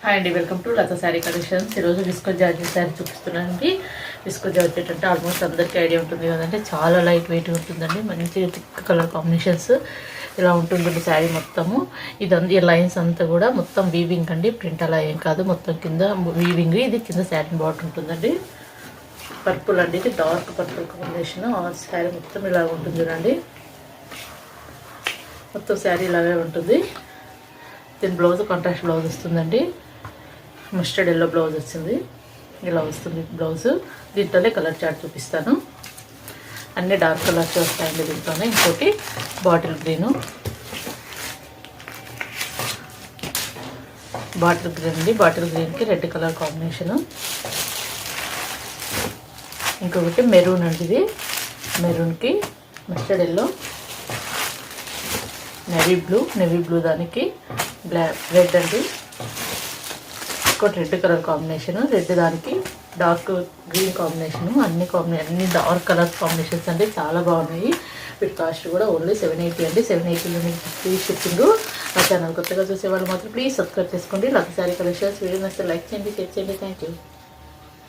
Hi అండి, welcome to Latha sari collections. ఈరోజు viscose georgette sari చూపిస్తున్నానండి. విస్కో జార్జెట్ అంటే ఆల్మోస్ట్ అందరికీ ఐడియా ఉంటుంది కదంటే చాలా లైట్ వెయిట్ ఉంటుందండి. మంచి థిక్ కలర్ కాంబినేషన్స్ ఇలా ఉంటుందండి శారీ మొత్తము. ఇదంతా ఈ లైన్స్ అంతా కూడా మొత్తం వీవింగ్ అండి, ప్రింట్ అలా ఏం కాదు. మొత్తం కింద వీవింగ్, ఇది కింద శారీ బాట్ ఉంటుందండి. పర్పుల్ అండి, ఇది డార్క్ పర్పుల్ కాంబినేషన్. ఆ శారీ మొత్తం ఇలా ఉంటుంది చూడండి. మొత్తం శారీ ఇలాగే ఉంటుంది. దీని బ్లౌజ్ కాంట్రాస్ట్ బ్లౌజ్ వస్తుందండి. మస్టర్డ్ ఎల్లో బ్లౌజ్ వచ్చింది, ఇలా వస్తుంది బ్లౌజ్. దీంట్లోనే కలర్ చార్ట్ చూపిస్తాను. అన్ని డార్క్ కలర్స్ వస్తాయండి దీంట్లోనే. ఇంకోటి బాటిల్ గ్రీన్ అండి, బాటిల్ గ్రీన్కి రెడ్ కలర్ కాంబినేషను. ఇంకొకటి మెరూన్ అండి, ఇది మెరూన్కి మస్టర్డ్ ఎల్లో, నెవీ బ్లూ దానికి బ్లాక్ రెడ్ అండి. ఇంకోటి రెడ్ కలర్ కాంబినేషన్, రెడ్ దానికి డార్క్ గ్రీన్ కాంబినేషను. అన్ని డార్క్ కలర్ కాంబినేషన్స్ అండి, చాలా బాగున్నాయి. వీటి కాస్ట్ కూడా ఓన్లీ 780 అండి. 780లో మీకు ఫ్రీ షిప్పింగ్. నా ఛానల్ కొత్తగా చూసే వాళ్ళు మాత్రం ప్లీజ్ సబ్స్క్రైబ్ చేసుకోండి. లతా శారీ కలెక్షన్స్. వీడియో నచ్చితే లైక్ చేయండి, షేర్ చేయండి. Thank you.